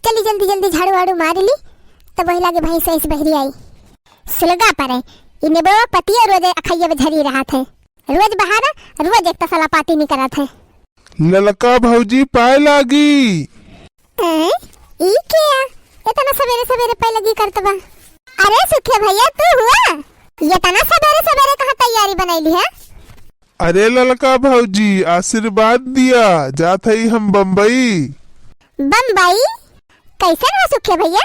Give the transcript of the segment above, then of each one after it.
चली जल्दी जल्दी झाड़ू वाड़ू मार ली तब वही लागे भाई से बहरी आई सुलगा पड़े इन्हें वो पतिया रोज अखैया झरी रहा थे रोज बाहर रोज एक तसला पाती नहीं करा थे। ललका भौजी पाए लागी ई क्या इतना सवेरे सवेरे पाए लगी करतबा। अरे सुखे भैया तू हुआ ये तना सवेरे सवेरे कहाँ तैयारी बनैली है। अरे ललका भौजी आशीर्वाद दिया जात है हम बम्बई। बम्बई कैसे हो सुखे भैया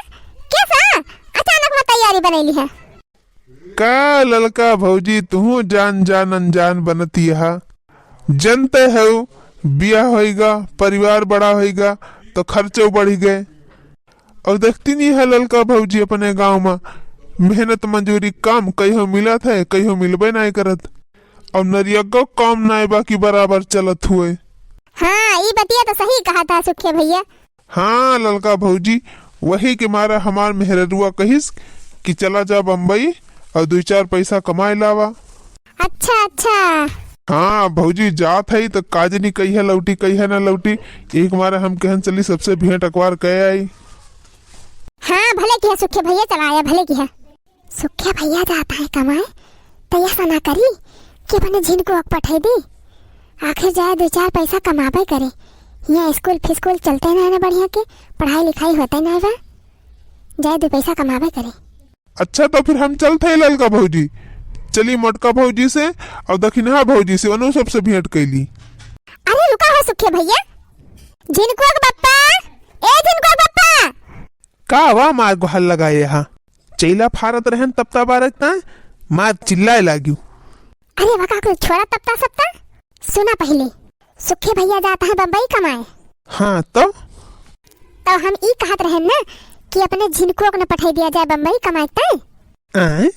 कैसा अचानक में तैयारी बनैली है। का ललका भौजी तू जान जान अनजान बनती है जनते है बिया होएगा परिवार बड़ा होएगा तो खर्चे बढ़ी गए और देखती नहीं है ललका भौजी अपने गांव में मेहनत मजूरी काम कहीं मिला था कहीं मिलबे नहीं करत और नरियगो काम नहीं बाकी बराबर चलत हुए। हाँ ये बतिया तो सही कहा था सुखे भैया। हाँ ललका भौजी वही के मारा हमार मेहरुआ कहिस कि चला जा बम्बई और 2-4 पैसा कमाए लावा। अच्छा अच्छा हाँ भौजी जात है तो काजनी कही है लौटी कही है ना लौटी एक मारे हम कहन चली सबसे भेंट अखबार कह आई। हाँ भले किया सुखे भैया चलाया भले किया। सुखे भैया जाता है कमाए तो ऐसा ना करी कि अपने जिन को पठाई दी आखिर जाए 2-4 पैसा कमाबे करे यहाँ स्कूल फिस्कूल चलते ना बढ़िया के पढ़ाई लिखाई होते ना जाए 2 पैसा कमाबे करे। अच्छा तो फिर हम चलते हैं ललका भौजी चली मोटका भौजी से और दक्षिणा भौजी से उन्होंने सबसे भेंट कैली। अरे रुका हो सुखे भैया जिनको बप्पा ए जिनको बप्पा का वाह मार गुहाल लगाए यहाँ चैला फारत रहन तपता बारत ना मार चिल्लाए लागी। अरे वका को छोड़ा तपता सपता सुना पहले सुखे भैया जाता है बम्बई कमाए। हाँ तो हम ई कहत रहे ना कि अपने झिनको न पठाई दिया जाए बम्बई कमाए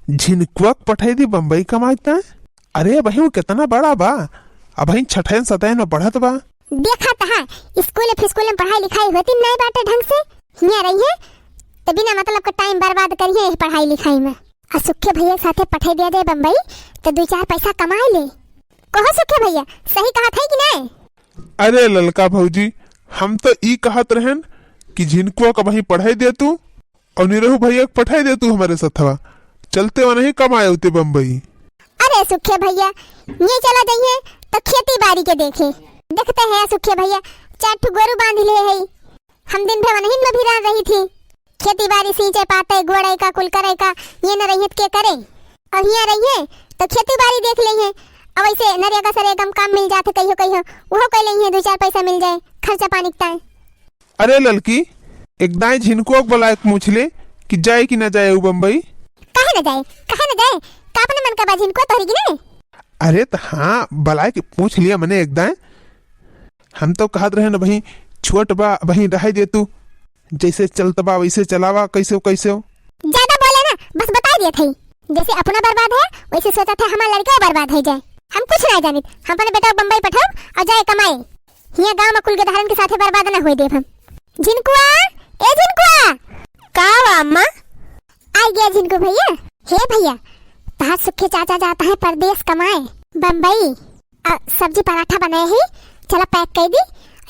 झिनकुआ पठाई दी बम्बई कमाता। अरे बहू कितना बड़ा बा अब ही 6-7 में पढ़त बा। देखा था स्कूल फिस्कूल में पढ़ाई लिखाई होती नहीं बाटे ढंग से यहाँ रही है तो बिना मतलब का टाइम बर्बाद करिए पढ़ाई लिखाई में और सुखे भैया साथे पठाई दिया जाए बम्बई तो 2-4 पैसा कमाए ले। कहो सुखे भैया सही कहा था कि नहीं। अरे ललका भौजी हम तो ई कहत रहन कि झिनकुआ का वही पढ़ाई दे तू और निरहू भैया पठाई दे तू हमारे साथवा चलते वह नहीं कमाए होते बम्बई। अरे सुखे भैया ये चला जाइए तो खेती बाड़ी के देखे देखते हैं सुखे भैया 4 गोरू बांध ले है हम दिन भर नहीं में भी रह रही थी खेती बाड़ी सींचे पाते गोड़े का कुल करे का ये न रही के करे और यहाँ रहिए तो खेती बाड़ी देख लेंगे अब ऐसे नरेगा सरेगा काम मिल जाते कहियो कहियो वो कह लेंगे 2-4 पैसा मिल जाए खर्चा पानी का। अरे ललकी एक दाई झिनको बुलाए पूछ ले कि जाए कि न जाए वो बम्बई। कहे न जाए का अपने मन का बाजिन को तोरी की नहीं। अरे तो हाँ बुलाए के पूछ लिया मैंने एक दाई हम तो कहत रहे न भाई छोट बा वही रह दे तू जैसे चलता बा वैसे चलावा कैसे ज्यादा बोले ना बस बता दिया थे जैसे अपना बर्बाद है वैसे सोचा था हमारा लड़का बर्बाद हो जाए हम कुछ नहीं जानित हम अपने बेटा बम्बई पठाओ और जाए कमाए यहाँ गाँव में कुल के धारण के साथ बर्बाद न हुए देव हम। झिनकुआ ए झिनकुआ का अम्मा आ गया झिनको भैया। हे भैया तहां सुखे चाचा जाता है परदेश कमाए बम्बई सब्जी पराठा बनाए है चला पैक कर दी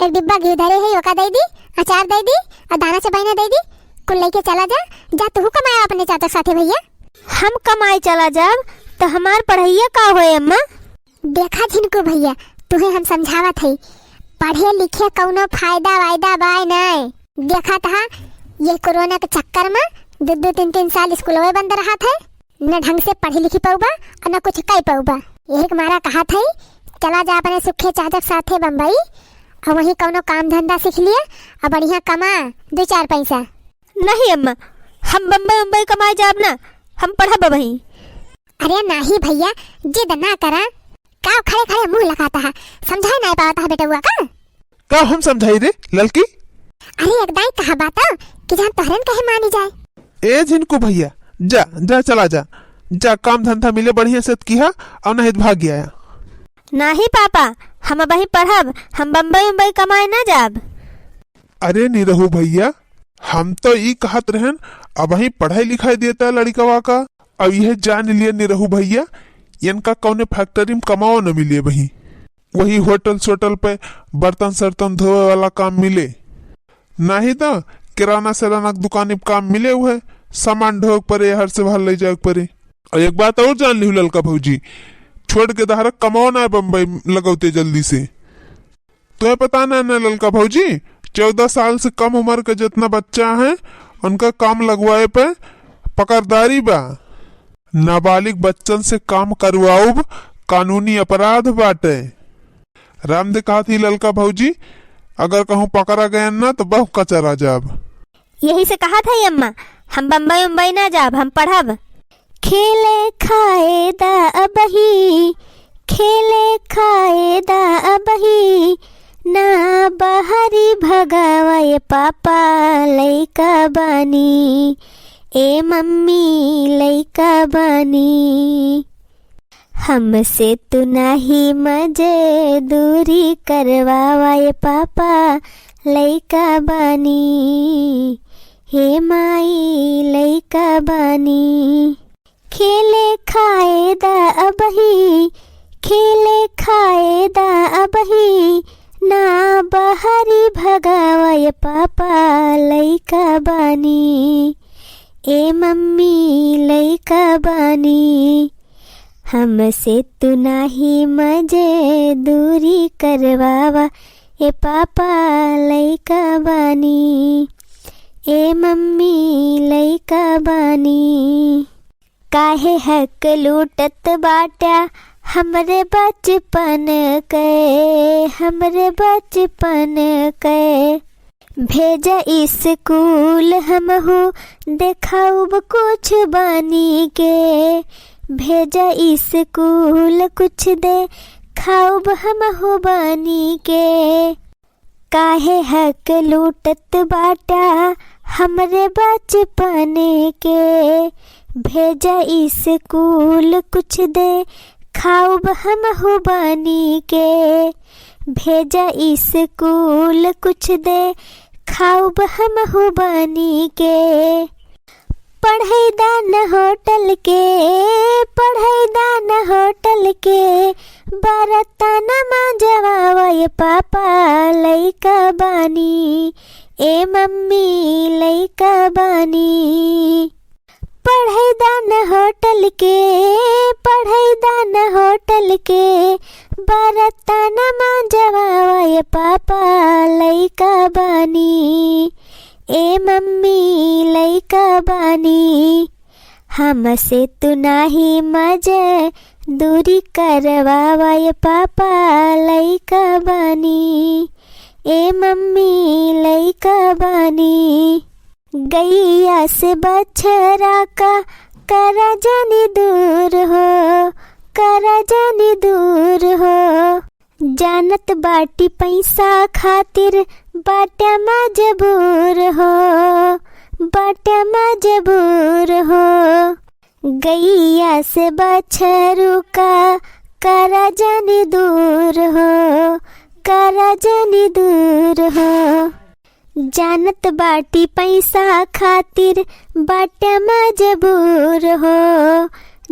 एक डिब्बा घी धरे है ओका दे दी अचार दे दी और दाना चबाइना दे दी कुल लेके चला जा तू कमाया अपने चाचा साथे भैया। हम कमाए चला जाब तो हमार पढ़ाइया का होए अम्मा। देखा झिनको भैया तुम्हें हम समझावत है पढ़े लिखे कौनो फायदा वायदा बाय नहीं देखा था ये कोरोना के चक्कर में 2-3 साल स्कूल बंद रहा था न ढंग से पढ़ी लिखी पाऊबा और न कुछ कई पाऊबा यही मारा कहा था चला जा अपने सुखे चाचक साथे बम्बई और वही कौनो काम धंधा सीख लिया और बढ़िया कमा 2-4 पैसा। नहीं अम्मा हम बम्बई कमाए जाब ना हम पढ़ब वही। अरे नहीं भैया जिद ना करा का खड़े खड़े मुंह लगाता है समझाई नहीं पाता है बेटा हुआ का हम समझाई रे ललकी। अरे एक दाई कहा बात कि जहाँ तोहरन कहे मानी जाए। ए झिनको भैया जा जा चला जा काम धंधा मिले बढ़िया से किया और नहीं भाग गया। नहीं पापा हम वही पढ़ब हम बम्बई कमाए ना जाब। अरे निरहू भैया हम तो ई कहत रहन अब वही पढ़ाई लिखाई देता लड़कवा का अब यह जान लिए निरहू भैया इनका कौने फैक्ट्री में कमाओ न मिले वही होटल सोटल पे बर्तन सर्तन धोए वाला काम मिले नहीं तो किराना सराना के दुकान पे काम मिले हुए, सामान ढोक पड़े, हर से बाहर ले जाए पड़े। और एक बात और जान ली ललका भौजी, छोड़ के दहार कमाओ ना बम्बई लगौते जल्दी से। तुम्हें पता ना ललका भौजी, 14 साल से कम उम्र के जितना बच्चा है उनका काम लगवाए पे पकड़दारी बा। नाबालिग बच्चन से काम करवाओ कानूनी अपराध बाटे। रामदेव कहा थी ललका भौजी, अगर कहूँ पकड़ा गया ना तो बहु कचरा जाब। यही से कहा था अम्मा, हम बम्बई उम्बई ना जाब, हम पढ़ब। खेले खाए दा अबही, खेले खाए दा अबही, ना बहरी भगावाए पापा लइका बानी, ए मम्मी लइका बानी। हमसे तू नाही मजे दूरी करवाए पापा लइका बानी, हे माई लइका बानी। खेले खाए दा अबही, खेले खाए दा अबही, ना बहरी भगावाए पापा लइका बानी, ए मम्मी लइका बानी। हमसे तू नाही मजे दूरी करवावा, ए पापा लइका बानी, ए मम्मी लइका बानी। काहे हक लूटत बाटा हमरे बचपन के, हमरे बचपन के। भेजा स्कूल हमहू देखाऊब कुछ बानी के, भेजा स्कूल कुछ दे खाऊब हमहू बानी के। काहे हक लूटत बाटा हमरे बचपन के, भेजा स्कूल कुछ दे खाऊब हमहू बानी के, भेजा स्कूल कुछ दे खाऊब हमहू बानी के। पढ़ाई दान होटल के, पढ़ाई दान होटल के, बरताना मांजवाए पापा लइका बानी, ए मम्मी लइका बानी। पढ़ाई दान होटल के, पढ़ाई दान होटल के, बरताना मांजवाए पापा लइका बानी, ए मम्मी लइका बानी। हमसे तू नाही मजे दूरी करवाए पापा लइका बानी, ए मम्मी लइका बानी। गैया से बछरा का करा जानी दूर हो, करा जानी दूर हो। जानत बाटी पैसा खातिर बाटा मजबूर हो, बाटा मजबूर हो। गैया से बछरू का करा जानी दूर हो, करा जानी दूर हो। जानत बाटी पैसा खातिर बाटा मजबूर हो,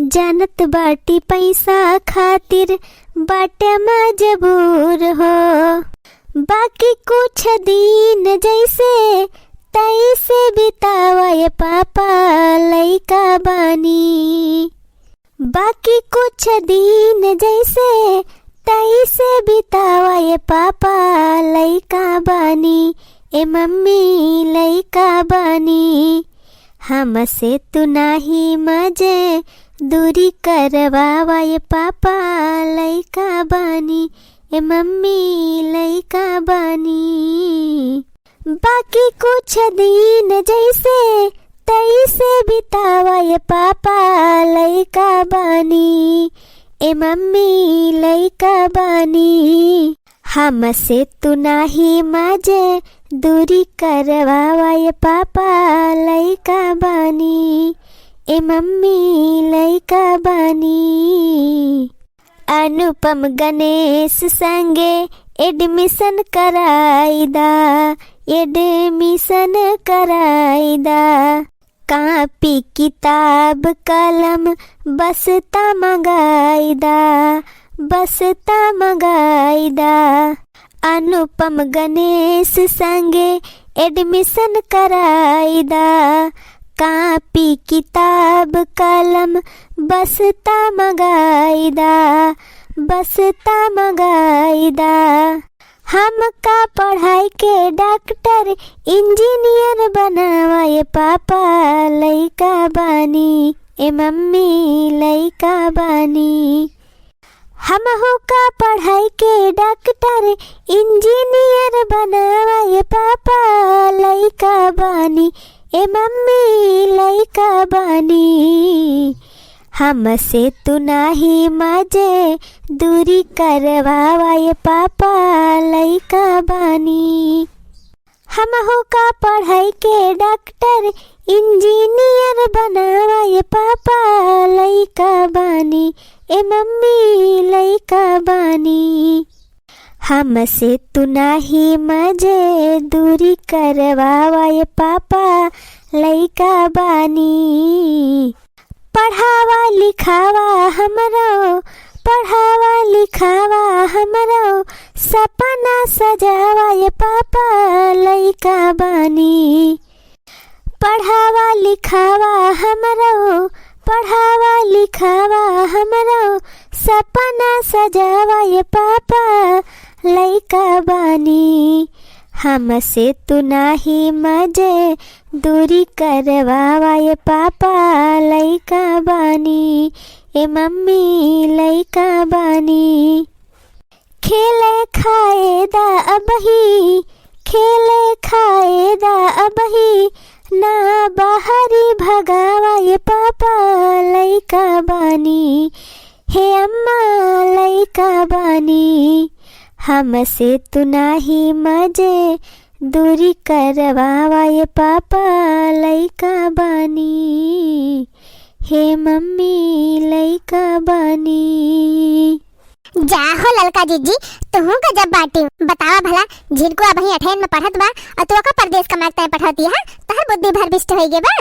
जानत बाटी पैसा खातिर बाटा मजबूर हो। बाकी कुछ दिन जैसे तैसे बितावाए पापा लइका बानी, बाकी कुछ दिन जैसे तैसे बितावाए पापा लइका बानी, ए मम्मी लइका बानी। हमसे तू नाही मजे दूरी करवाए पापा लइका बानी, ए मम्मी लइका बानी। बाकी कुछ दिन जैसे तैसे बितावाए पापा लइका बानी, ए मम्मी लइका बानी। हमसे तू नाही मजे दूरी करवाए पापा लइका बानी, ए मम्मी लइका बानी। अनुपम गणेश संगे एडमिशन कराईदा, एडमिशन कराईदा। कापी किताब कलम बस्ता मंगाईदा, बस्ता मंगाईदा। अनुपम गणेश संगे एडमिशन कराईदा। कापी किताब कलम बस्ता मंगाईदा, बस्ता मंगाईदा। हमका पढ़ाई के डॉक्टर इंजीनियर बनावाए पापा लइका बानी, ए मम्मी लइका बानी। हमहू का पढ़ाई के डॉक्टर इंजीनियर बनावाए पापा लइका बानी, ए मम्मी लइका बानी। हमसे तू नाही मजे दूरी करवाए पापा लइका बानी। हमहू का पढ़ाई के डॉक्टर इंजीनियर बनावाए पापा लइका बानी, ए मम्मी लइका बानी। हमसे तू नाही मजे दूरी करवाए पापा लइका बानी। पढ़ावा लिखावा हमरो, पढ़ावा लिखावा हमरो, सपना सजावाए पापा लइका बानी। पढ़ावा लिखावा हमरो, पढ़ावा लिखावा हमरो, सपना सजावाए पापा लइका बानी। हमसे तू नाही मजे दूरी करवाए पापा लइका बानी, ए मम्मी लइका बानी। खेले खाए दा अबही, खेले खाए दा अबही, ना बाहरी भगावाए पापा लइका बानी, हे अम्मा लइका बानी। हमसे तू नाही मजे दूरी करवाए पापा लइका बानी, हे मम्मी लइका बानी। जा हो ललका जीजी, तुहू का जब बाटी बतावा भला। जिनको अब ही 8 में पढ़त बा और तू का परदेश कमाता है पढ़ती है, तहर बुद्धि भर बिष्ट होई गे बा।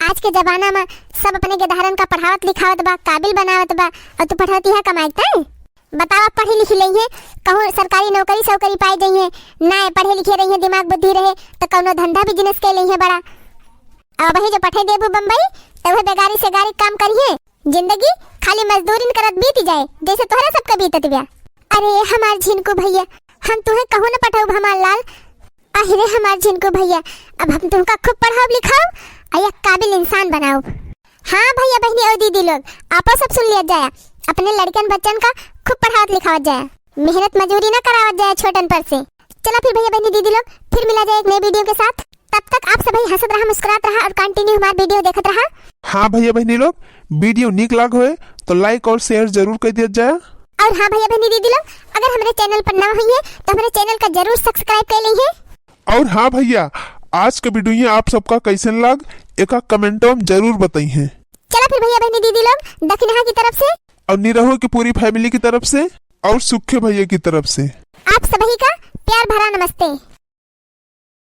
आज के जमाना में सब अपने के धारण का पढ़ावत लिखावत बा, काबिल बनावत बा, और तू पढ़ती है कमाता है। बतावा पढ़ी लिखी रही है, कहूँ सरकारी नौकरी सौकरी पाई गई है ना, पढ़े लिखे रही है, दिमाग बुद्धि रहे तो कौनो धंधा बिजनेस के लिए है बड़ा। अब वही जो पठे देबू बम्बई तो वह बेगारी से गारी काम करिए, जिंदगी खाली मजदूरी करत बीत जाए जैसे तोहरा सबका बीतत बा। अरे हमार झिनको भैया, हम तुम्हें कहूँ न पढ़ाऊ हमार लाल। अरे हमार झिनको भैया, अब हम तुमका खूब पढ़ाओ लिखाओ और एक काबिल इंसान बनाओ। हाँ भैया बहनी और दीदी लोग, आपस सब सुन लिया जाए, अपने लड़कन बच्चन का खूब पढ़ावत लिखावत जाए, मेहनत मजदूरी न करावत जाए छोटन पर से। चलो फिर भैया बहनी दीदी लोग, फिर मिला जाए एक नए वीडियो के साथ। तब तक आप सभी हंसत रहा, मुस्कुरात रहा और कंटिन्यू हमारा वीडियो देखत रहा। हाँ भैया बहनी लोग, वीडियो निक लाग होए तो लाइक और शेयर जरूर कर दिया जाए। और हाँ भैया बहनी दीदी लोग, अगर हमारे चैनल पर नए हुई है तो हमारे चैनल का जरूर सब्सक्राइब कर लीजिए। और हाँ भैया, आज के वीडियो आप सबका कैसन लग एक कमेंटों में जरूर बताई है। चलो फिर भैया बहनी दीदी लोग, दक्षिणा की तरफ से और निरहो की पूरी फैमिली की तरफ से और सुखे भैया की तरफ से आप सभी का प्यार भरा नमस्ते।